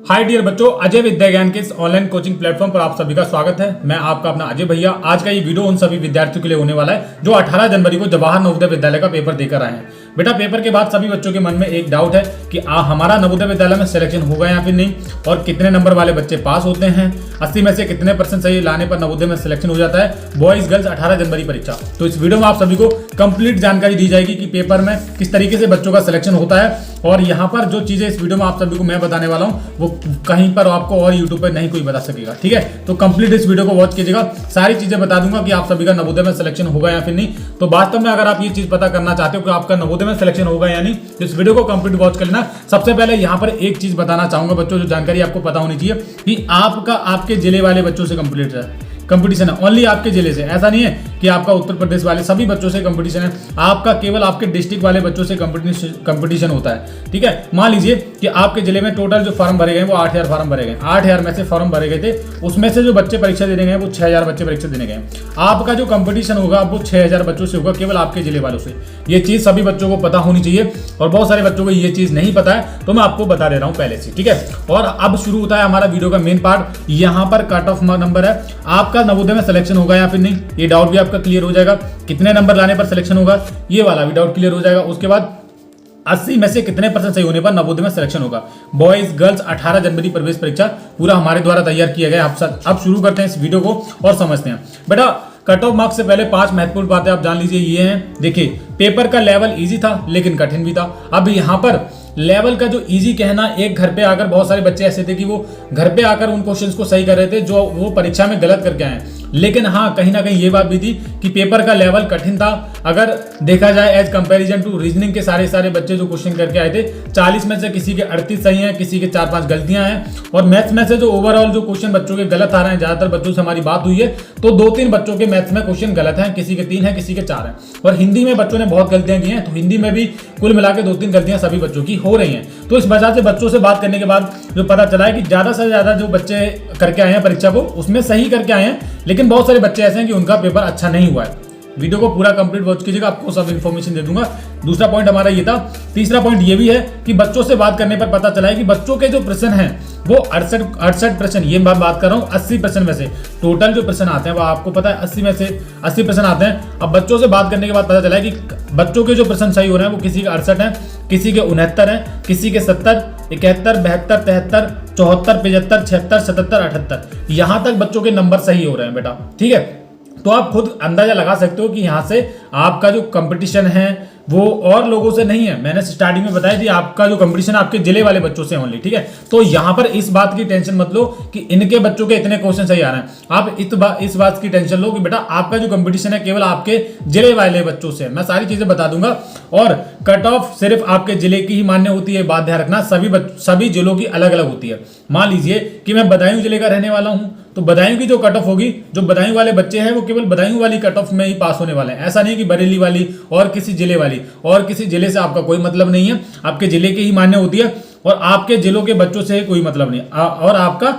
Hi dear बच्चों, अजय विद्या ज्ञान के इस ऑनलाइन कोचिंग प्लेटफॉर्म पर आप सभी का स्वागत है। मैं आपका अपना अजय भैया। आज का ये वीडियो उन सभी विद्यार्थियों के लिए होने वाला है जो 18 जनवरी को जवाहर नवोदय विद्यालय का पेपर देकर आए हैं। बेटा, पेपर के बाद सभी बच्चों के मन में एक डाउट है कि हमारा नवोदय विद्यालय में सिलेक्शन होगा या फिर नहीं, और कितने नंबर वाले बच्चे पास होते हैं, 80 में से कितने % सही लाने पर नवोदय में सिलेक्शन हो जाता है, बॉयज गर्ल्स 18 जनवरी परीक्षा। तो इस वीडियो में आप सभी को कंप्लीट जानकारी दी जाएगी कि पेपर में किस तरीके से बच्चों का सिलेक्शन होता है। और यहाँ पर जो चीजें इस वीडियो में आप सभी को मैं बताने वाला हूँ वो कहीं पर आपको और यूट्यूब पर नहीं कोई बता सकेगा। ठीक है, तो कंप्लीट इस वीडियो को वॉच कीजिएगा। सारी चीजें बता दूंगा कि आप सभी का नवोदय में सिलेक्शन होगा या फिर नहीं। तो वास्तव में अगर आप ये चीज पता करना चाहते हो कि आपका नवोदय में सिलेक्शन होगा या नहीं, तो इस वीडियो को कंप्लीट वॉच कर लेना। सबसे पहले यहाँ पर एक चीज बताना चाहूंगा बच्चों, जो जानकारी आपको पता होनी चाहिए कि आपका आपके जिले वाले बच्चों से कंपटीशन है। ओनली आपके जिले से, ऐसा नहीं है कि आपका उत्तर प्रदेश वाले सभी बच्चों से कंपटीशन है। आपका केवल आपके डिस्ट्रिक्ट वाले बच्चों से कंपटीशन होता है। ठीक है, मान लीजिए कि आपके जिले में टोटल जो फॉर्म भरे गए वो 8000 फॉर्म भरे गए। 8000 में से फॉर्म भरे गए थे, उसमें से जो बच्चे परीक्षा देने गए वो 6000 बच्चे परीक्षा देने गए। आपका जो कंपटीशन होगा वो 6000 बच्चों से होगा, केवल आपके जिले वालों से। ये चीज सभी बच्चों को पता होनी चाहिए और बहुत सारे बच्चों को ये चीज नहीं पता है, तो मैं आपको बता दे रहा हूँ पहले से। ठीक है, और अब शुरू होता है हमारा वीडियो का मेन पार्ट। यहाँ पर कट ऑफ नंबर है, आपका नवोदय में सिलेक्शन होगा या फिर नहीं, ये डाउट भी आपका क्लियर हो जाएगा। कितने नंबर लाने पर सिलेक्शन होगा, ये वाला भी डाउट क्लियर हो जाएगा। उसके बाद 80 में से कितने % सही होने पर नवोदय में सिलेक्शन होगा। बॉयज गर्ल्स 18 जनवरी प्रवेश परीक्षा पूरा हमारे द्वारा तैयार किया गया। अब शुरू करते हैं इस वीडियो को और समझते हैं। बेटा, कट ऑफ मार्क्स से पहले 5 महत्वपूर्ण बातें आप जान लीजिए। ये हैं, देखिए, पेपर का लेवल इजी था लेकिन कठिन भी था। अब यहाँ पर लेवल का जो इजी कहना, एक घर पे आकर बहुत सारे बच्चे ऐसे थे कि वो घर पे आकर उन क्वेश्चंस को सही कर रहे थे जो वो परीक्षा में गलत करके आए। लेकिन हाँ, कहीं ना कहीं ये बात भी थी कि पेपर का लेवल कठिन था। अगर देखा जाए एज कंपैरिजन टू रीजनिंग के सारे बच्चे जो क्वेश्चन करके आए थे, 40 में से किसी के 38 सही हैं, किसी के 4-5 गलतियां हैं। और मैथ्स में से जो ओवरऑल जो क्वेश्चन बच्चों के गलत आ रहे हैं, ज्यादातर बच्चों से हमारी बात हुई है तो 2-3 बच्चों के मैथ्स में क्वेश्चन गलत हैं, किसी के 3 हैं, किसी के 4 हैं। और हिंदी में बच्चों ने बहुत गलतियां की हैं, तो हिंदी में भी कुल मिला के 2-3 गलतियां सभी बच्चों की हो रही हैं। तो इस वजह से बच्चों से बात करने के बाद जो पता चला है कि ज्यादा से ज्यादा जो बच्चे करके आए हैं परीक्षा को, उसमें सही करके आए हैं, लेकिन बहुत सारे बच्चे ऐसे हैं कि उनका पेपर अच्छा नहीं हुआ है। वीडियो को पूरा कंप्लीट वॉच कीजिएगा, आपको सब इन्फॉर्मेशन दे दूंगा। दूसरा पॉइंट हमारा ये था। तीसरा पॉइंट ये भी है कि बच्चों से बात करने पर पता चला है कि बच्चों के जो प्रश्न हैं वो 68 प्रश्न, ये मैं बात कर रहा हूँ 80% में से। टोटल जो प्रश्न आते हैं वो आपको पता है 80 में से 80 प्रश्न आते हैं। अब बच्चों से बात करने के बाद पता चला है कि बच्चों के जो प्रश्न सही हो रहे हैं वो किसी के 68 है, किसी के 69 है, किसी के 70, 71, 72, 73, 74, 75, 76, 77, 78, यहां तक बच्चों के नंबर सही हो रहे हैं बेटा। ठीक है, तो आप खुद अंदाजा लगा सकते हो कि यहां से आपका जो कंपटीशन है वो और लोगों से नहीं है। मैंने स्टार्टिंग में बताया थी आपका जो कंपटीशन आपके जिले वाले बच्चों से ओनली। ठीक है, तो यहां पर इस बात की टेंशन मत लो कि इनके बच्चों के इतने क्वेश्चन सही आ रहे हैं। आप इस बात की टेंशन लो कि बेटा आपका जो कंपटीशन है केवल आपके जिले वाले बच्चों से। मैं सारी चीजें बता दूंगा और कट ऑफ सिर्फ आपके जिले की ही मान्य होती है, बात ध्यान रखना। सभी जिलों की अलग अलग होती है। मान लीजिए कि मैं बदायूं जिले का रहने वाला हूं, तो बदायूं की जो कट ऑफ होगी, जो बदायूं वाले बच्चे हैं वो केवल बदायूं वाली कट ऑफ में ही पास होने वाले हैं। ऐसा नहीं कि बरेली वाली और किसी जिले वाली, और किसी जिले से आपका कोई मतलब नहीं है। आपके जिले की ही मान्य होती है और आपके जिलों के बच्चों से कोई मतलब नहीं, और आपका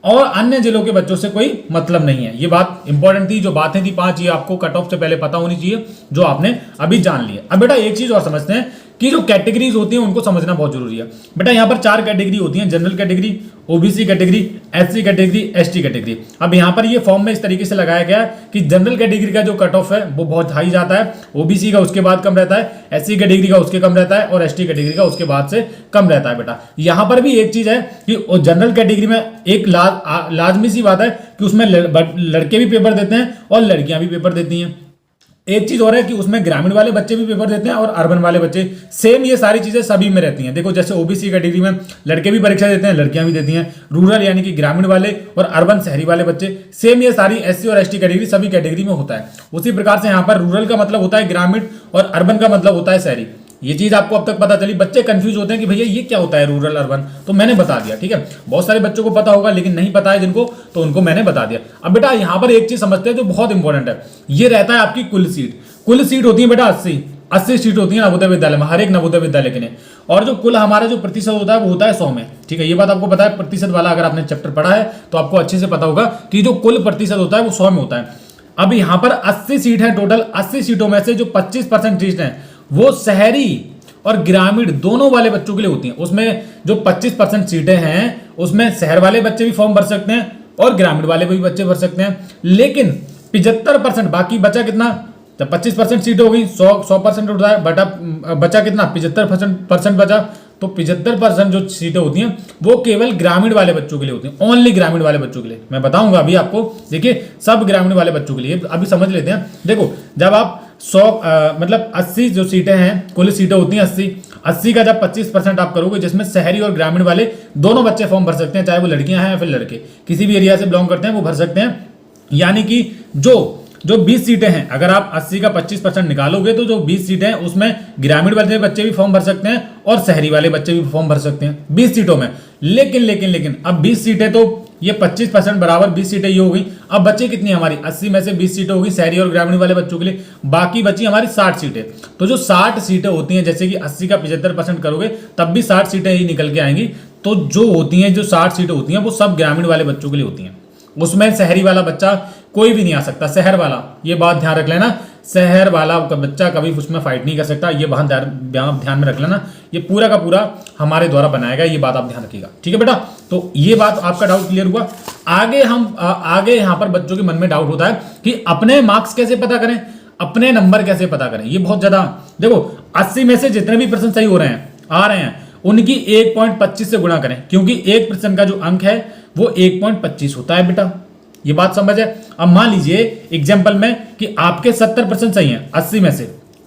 और अन्य जिलों के बच्चों से कोई मतलब नहीं है। ये बात इंपॉर्टेंट थी। जो बातें थी 5, ये आपको कट ऑफ से पहले पता होनी चाहिए, जो आपने अभी जान लिया। अब बेटा एक चीज और समझते हैं कि जो कैटेगरीज होती हैं उनको समझना बहुत जरूरी है। बेटा यहाँ पर 4 कैटेगरी होती हैं, general category, OBC category, SC category, ST category. अब यहाँ पर ये फॉर्म में इस तरीके से लगाया गया है कि जनरल कैटेगरी का जो कट ऑफ है वो बहुत हाई जाता है, ओबीसी का उसके बाद कम रहता है, एससी कैटेगरी का उसके कम रहता है और एसटी कैटेगरी का उसके बाद से कम रहता है। बेटा यहाँ पर भी एक चीज है कि जनरल कैटेगरी में एक लाजमी सी बात है कि उसमें लड़के भी पेपर देते हैं और लड़कियां भी पेपर देती हैं। एक चीज और है कि उसमें ग्रामीण वाले बच्चे भी पेपर देते हैं और अर्बन वाले बच्चे, सेम ये सारी चीजें सभी में रहती हैं। देखो जैसे ओबीसी कैटेगरी में लड़के भी परीक्षा देते हैं, लड़कियां भी देती हैं। रूरल यानी कि ग्रामीण वाले और अर्बन शहरी वाले बच्चे, सेम ये सारी एससी और एसटी कैटेगरी सभी कैटेगरी में होता है। उसी प्रकार से यहाँ पर रूरल का मतलब होता है ग्रामीण और अर्बन का मतलब होता है शहरी। ये चीज आपको अब तक पता चली। बच्चे कंफ्यूज होते हैं कि भैया ये क्या होता है रूरल अर्बन, तो मैंने बता दिया। ठीक है, बहुत सारे बच्चों को पता होगा लेकिन नहीं पता है जिनको, तो उनको मैंने बता दिया। अब बेटा यहाँ पर एक चीज समझते हैं जो बहुत इंपॉर्टेंट है, ये रहता है आपकी कुल सीट। कुल सीट होती है बेटा 80 सीट होती है नवोदय विद्यालय में, हर एक नवोदय विद्यालय के लिए। और जो कुल हमारा जो प्रतिशत होता है वो होता है 100 में। ठीक है, ये बात आपको पता है। प्रतिशत वाला अगर आपने चैप्टर पढ़ा है तो आपको अच्छे से पता होगा कि जो कुल प्रतिशत होता है वो 100 में होता है। अब यहाँ पर 80 सीट है टोटल। 80 सीटों में से जो 25% सीट है वो शहरी और ग्रामीण दोनों वाले बच्चों के लिए होती हैं। उसमें जो 25% सीटें हैं उसमें शहर वाले बच्चे भी फॉर्म भर सकते हैं और ग्रामीण वाले भी बच्चे भर सकते हैं। लेकिन 75% बाकी बचा कितना, जब 25% सीट हो गई 100% उठता है बटा बचा कितना 75% बचा, तो 75% जो सीटें होती हैं वो केवल ग्रामीण वाले बच्चों के लिए होती हैं, ओनली ग्रामीण वाले बच्चों के लिए। मैं बताऊंगा अभी आपको, देखिए सब ग्रामीण वाले बच्चों के लिए अभी समझ लेते हैं। देखो जब आप 100 मतलब 80 जो सीटें हैं, कुल सीटें होती हैं 80 का जब 25% आप करोगे, जिसमें शहरी और ग्रामीण वाले दोनों बच्चे फॉर्म भर सकते हैं, चाहे वो लड़कियां हैं या फिर लड़के, किसी भी एरिया से बिलोंग करते हैं वो भर सकते हैं। यानी कि जो 20 सीटें हैं, अगर आप 80 का 25% निकालोगे तो जो 20 सीटें हैं उसमें ग्रामीण वाले बच्चे भी फॉर्म भर सकते हैं और शहरी वाले बच्चे भी फॉर्म भर सकते हैं 20 सीटों में। लेकिन अब 20 सीटें तो ये 25% बराबर 20 सीटें ये हो गई। अब बच्चे कितनी हमारी 80 में से 20 सीटें होगी शहरी और ग्रामीण वाले बच्चों के लिए, बाकी बची हमारी 60 सीटें। तो जो 60 सीटें होती हैं, जैसे कि 80 का 75% करोगे तब भी 60 सीटें ही निकल के आएंगी। तो जो होती हैं, जो 60 सीटें होती हैं वो सब ग्रामीण वाले बच्चों के लिए होती हैं, उसमें शहरी वाला बच्चा कोई भी नहीं आ सकता। शहर वाला, ये बात ध्यान रख लेना, शहर वाला बच्चा कभी उसमें फाइट नहीं कर सकता, ये बात ध्यान में रख लेना। ये पूरा का पूरा हमारे द्वारा बनाएगा, ये बात आप ध्यान रखिएगा, ठीक है बेटा। तो ये बात आपका डाउट क्लियर हुआ। आगे यहाँ पर बच्चों के मन में डाउट होता है कि अपने मार्क्स कैसे पता करें, अपने नंबर कैसे पता करें। ये बहुत ज्यादा, देखो 80 में से जितने भी प्रश्न सही हो रहे हैं आ रहे हैं उनकी 1.25 से गुणा करें, क्योंकि एक प्रश्न का जो अंक है वो 1.25 होता है बेटा। ये बात समझ है। अब मान लीजिए एग्जाम्पल में कि आपके 70% सही हैं, 80 में से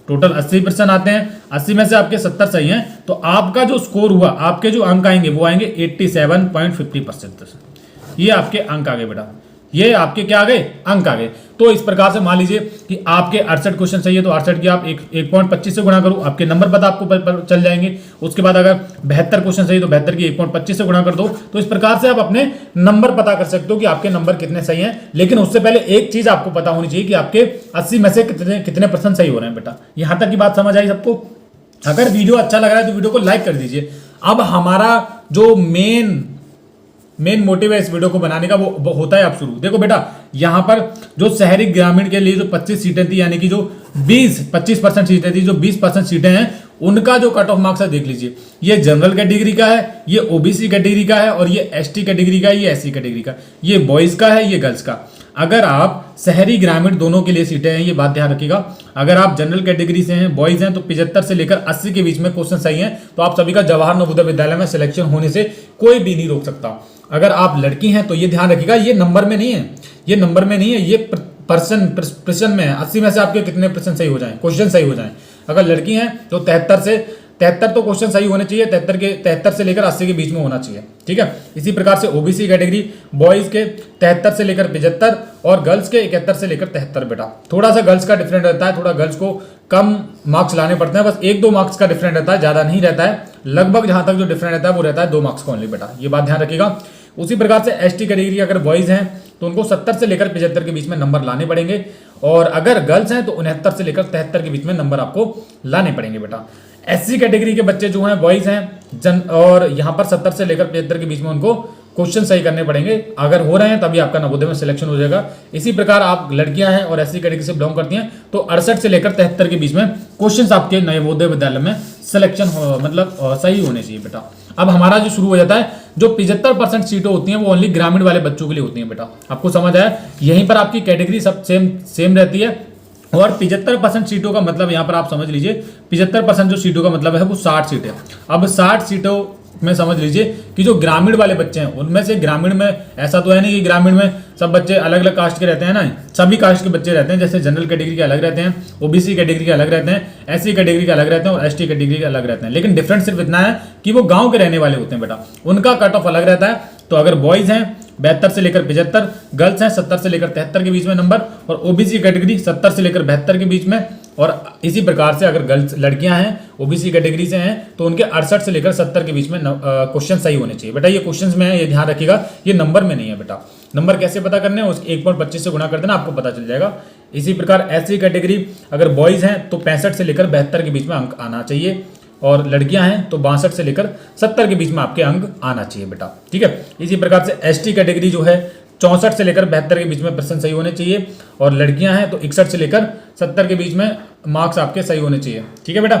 टोटल 80% आते हैं, 80 में से आपके 70 सही हैं, तो आपका जो स्कोर हुआ, आपके जो अंक आएंगे वो आएंगे 87.50%। ये आपके अंक आ गए बेटा, ये आपके क्या आ गए, अंक आ गए। तो इस प्रकार से मान लीजिए कि आपके 68 क्वेश्चन चाहिए तो 68 की आप 1.25 से गुणा करो, आपके नंबर पता आपको चल जाएंगे। उसके बाद अगर 72 क्वेश्चन चाहिए तो 72 की 1.25 से गुणा कर दो। तो इस प्रकार से आप अपने नंबर पता कर सकते हो कि आपके नंबर कितने सही हैं। लेकिन उससे पहले एक चीज आपको पता होनी चाहिए कि आपके 80 में से कितने % सही हो रहे हैं बेटा। यहां तक की बात समझ आई सबको? अगर वीडियो अच्छा लग रहा है तो वीडियो को लाइक कर दीजिए। अब हमारा जो मेन मोटिव है इस वीडियो को बनाने का वो होता है, आप शुरू देखो बेटा। यहां पर जो शहरी ग्रामीण के लिए जो 25 सीटें थी, यानी कि जो 25% सीटें थी, जो 20% सीटें हैं, उनका जो कट ऑफ मार्क्स है देख लीजिए। ये जनरल कैटेगरी का है, ये ओबीसी कैटेगरी का है, और ये एसटी कैटेगरी का है, ये एससी कैटेगरी का, ये बॉयज का है, ये गर्ल्स का। अगर आप शहरी ग्रामीण दोनों के लिए सीटें हैं, ये बात ध्यान रखिएगा। अगर आप जनरल कैटेगरी से हैं, बॉयज हैं, तो 75 से लेकर 80 के बीच में क्वेश्चन सही हैं, तो आप सभी का जवाहर नवोदय विद्यालय में सिलेक्शन होने से कोई भी नहीं रोक सकता। अगर आप लड़की हैं तो ये ध्यान रखिएगा, ये नंबर में नहीं है, ये नंबर में नहीं है, ये प्रश्न में है। 80 में से आपके कितने प्रश्न सही हो जाएं, क्वेश्चन सही हो जाएं। अगर लड़की हैं तो 73 तो क्वेश्चन सही होने चाहिए, 73 से लेकर 80 के बीच में होना चाहिए, ठीक है। इसी प्रकार से ओबीसी कैटेगरी, बॉयज के 73 से लेकर 75 और गर्ल्स के 71 से लेकर 73 बेटा। थोड़ा सा गर्ल्स का डिफरेंट रहता है, थोड़ा गर्ल्स को कम मार्क्स लाने पड़ते हैं, बस 1-2 मार्क्स का डिफरेंट रहता है, ज्यादा नहीं रहता है। लगभग जहां तक जो डिफरेंट रहता है वो रहता है 2 मार्क्स का ओनली बेटा, ये बात ध्यान रखिएगा। उसी प्रकार से एसटी कैटेगरी अगर बॉयज हैं तो उनको 70 से लेकर 75 के बीच में नंबर लाने पड़ेंगे, और अगर गर्ल्स हैं तो 69 से लेकर 73 के बीच में नंबर आपको लाने पड़ेंगे बेटा। एससी कैटेगरी के बच्चे जो हैं, बॉयज हैं और यहाँ पर 70 से लेकर 75 के बीच में उनको क्वेश्चन सही करने पड़ेंगे। अगर हो रहे हैं तभी आपका नवोदय में सिलेक्शन हो जाएगा। इसी प्रकार आप लड़कियां हैं और एससी कैटेगरी से बिलोंग करती हैं तो 68 से लेकर 73 के बीच में क्वेश्चन आपके नवोदय विद्यालय में सिलेक्शन मतलब सही होने चाहिए बेटा। अब हमारा जो शुरू हो जाता है, जो 75% सीटें होती हैं वो ओनली ग्रामीण वाले बच्चों के लिए होती हैं बेटा। आपको समझ आया? यहीं पर आपकी कैटेगरी सब सेम रहती है, और 75% सीटों का मतलब यहाँ पर आप समझ लीजिए 75% जो सीटों का मतलब है वो 60 सीटें। अब 60 सीटों में समझ लीजिए कि जो ग्रामीण वाले बच्चे हैं उनमें से, ग्रामीण में ऐसा तो है नहीं कि ग्रामीण में सब बच्चे अलग अलग कास्ट के रहते हैं ना, सभी कास्ट के बच्चे रहते हैं। जैसे जनरल कैटेगरी के अलग रहते हैं, ओबीसी कैटेगरी के अलग रहते हैं, एससी कैटेगरी के अलग रहते हैं और एसटी कैटेगरी के अलग रहते हैं। लेकिन डिफरेंस सिर्फ इतना है कि वो गाँव के रहने वाले होते हैं बेटा, उनका कट ऑफ अलग रहता है। तो अगर बॉयज हैं 72 से लेकर 75, गर्ल्स हैं 70 से लेकर 73 के बीच में नंबर, और ओबीसी कैटेगरी 70 से लेकर 72 के बीच में। और इसी प्रकार से अगर गर्ल्स लड़कियां हैं ओबीसी कैटेगरी से हैं तो उनके 68 से लेकर 70 के बीच में क्वेश्चन सही होने चाहिए बेटा। ये क्वेश्चंस में है, ये ध्यान रखिएगा, ये नंबर में नहीं है बेटा। नंबर कैसे पता करने हैं, उस 1.25 से गुणा कर देना, आपको पता चल जाएगा। इसी प्रकार एससी कैटेगरी अगर बॉयज हैं तो 65 से लेकर 72 के बीच में अंक आना चाहिए, और लड़कियां हैं तो 62 से लेकर 70 के बीच में आपके अंक आना चाहिए बेटा, ठीक है। इसी प्रकार से एसटी कैटेगरी जो है 64 से लेकर 72 के बीच में प्रश्न सही होने चाहिए, और लड़कियां हैं तो 61 से लेकर 70 के बीच में मार्क्स आपके सही होने चाहिए, ठीक है बेटा।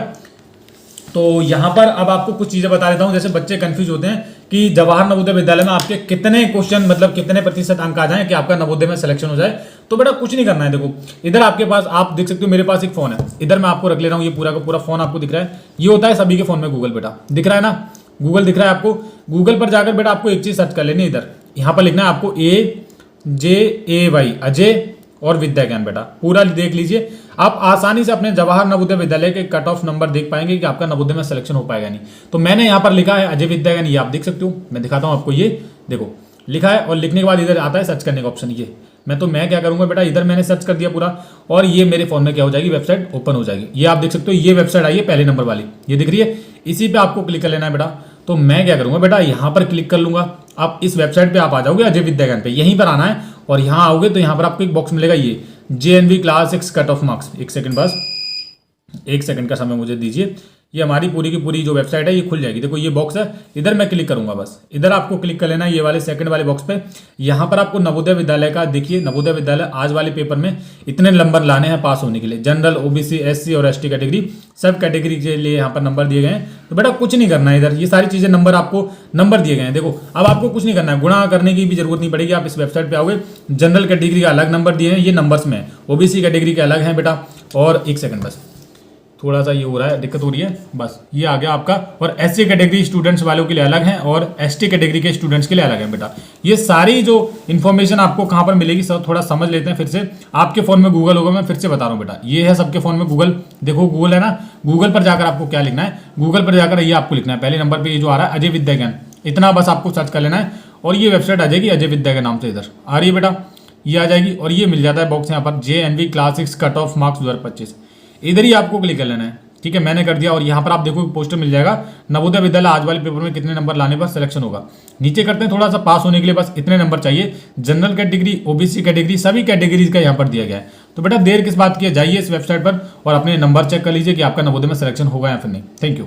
तो यहाँ पर अब आपको कुछ चीज़ें बता देता हूँ, जैसे बच्चे कंफ्यूज होते हैं कि जवाहर नवोदय विद्यालय में आपके कितने क्वेश्चन मतलब कितने प्रतिशत अंक आ जाएं कि आपका नवोदय में सिलेक्शन हो जाए। तो बेटा कुछ नहीं करना है। देखो इधर आपके पास आप देख सकते हो, मेरे पास एक फोन है, इधर मैं आपको रख ले रहा हूँ, ये पूरा का पूरा फोन आपको दिख रहा है, ये होता है सभी के फोन में गूगल। बेटा दिख रहा है ना, गूगल दिख रहा है आपको। गूगल पर जाकर बेटा आपको एक चीज सर्च कर लेनी है, इधर यहाँ पर लिखना है आपको AJAY अजय और विद्या ज्ञान। बेटा पूरा देख लीजिए, आप आसानी से अपने जवाहर नवोदय विद्यालय के कट ऑफ नंबर देख पाएंगे कि आपका नवोदय में सिलेक्शन हो पाएगा नहीं। तो मैंने यहाँ पर लिखा है अजय विद्या ज्ञान, ये आप देख सकते हो, मैं दिखाता हूँ आपको, ये देखो लिखा है। और लिखने के बाद इधर आता है सर्च करने का ऑप्शन, ये मैं क्या करूंगा बेटा, इधर मैंने सर्च कर दिया पूरा, और ये मेरे फोन में क्या हो जाएगी, वेबसाइट ओपन हो जाएगी। ये आप देख सकते हो, ये वेबसाइट आई है पहले नंबर वाली, ये दिख रही है, इसी पे आपको क्लिक कर लेना है बेटा। तो मैं क्या करूंगा बेटा, यहाँ पर क्लिक कर लूंगा, आप इस वेबसाइट पे आप आ जाओगे, अजय विद्या ज्ञान पे, यहीं पर आना है। और यहाँ आओगे तो यहाँ पर आपको एक बॉक्स मिलेगा, ये JNV class 6 cut off marks. एक सेकंड, बस एक सेकंड का समय मुझे दीजिए, ये हमारी पूरी की पूरी जो वेबसाइट है ये खुल जाएगी। देखो ये बॉक्स है, इधर मैं क्लिक करूंगा, बस इधर आपको क्लिक कर लेना है, ये वाले सेकंड वाले बॉक्स पे। यहाँ पर आपको नवोदय विद्यालय का देखिए, नवोदय विद्यालय आज वाले पेपर में इतने नंबर लाने हैं पास होने के लिए, जनरल, OBC, SC और ST कैटेगरी, सब कैटेगरी के लिए यहाँ पर नंबर दिए गए हैं। तो बेटा कुछ नहीं करना है, इधर ये सारी चीजें नंबर आपको नंबर दिए गए हैं। देखो अब आपको कुछ नहीं करना है, गुणा करने की भी जरूरत नहीं पड़ेगी। आप इस वेबसाइट पे आओगे, जनरल कैटेगरी का अलग नंबर दिए हैं, ये नंबर्स में, OBC कैटेगरी के अलग हैं बेटा। और एक सेकंड, बस थोड़ा सा ये हो रहा है, दिक्कत हो रही है, बस ये आ गया आपका। और SC कैटेगरी स्टूडेंट्स वालों के लिए अलग हैं और ST कैटेगरी के स्टूडेंट्स के लिए अलग है बेटा। ये सारी जो इन्फॉर्मेशन आपको कहाँ पर मिलेगी, सब थोड़ा समझ लेते हैं फिर से। आपके फोन में गूगल होगा, मैं फिर से बता रहा हूँ बेटा, ये है सबके फोन में गूगल। देखो गूगल है ना, गूगल पर जाकर आपको क्या लिखना है, गूगल पर जाकर ये आपको लिखना है पहले नंबर पर, ये जो आ रहा है अजय विद्या ज्ञान, इतना बस आपको सर्च कर लेना है और ये वेबसाइट आ जाएगी अजय विद्या के नाम से, इधर आ रही है बेटा, ये आ जाएगी। और ये मिल जाता है बॉक्स यहाँ पर JNV class 6 cut off marks 2025, इधर ही आपको क्लिक कर लेना है। ठीक है, मैंने कर दिया। और यहाँ पर आप देखो पोस्टर मिल जाएगा, नवोदय विद्यालय आज वाले पेपर में कितने नंबर लाने पर सिलेक्शन होगा। नीचे करते हैं, थोड़ा सा पास होने के लिए बस इतने नंबर चाहिए, जनरल कैटेगरी, OBC कैटेगरी, सभी कैटेगरीज का यहाँ पर दिया गया है। तो बेटा देर किस बात की है, जाइए इस वेबसाइट पर और अपने नंबर चेक कर लीजिए कि आपका नवोदय में सिलेक्शन होगा या फिर नहीं। Thank you.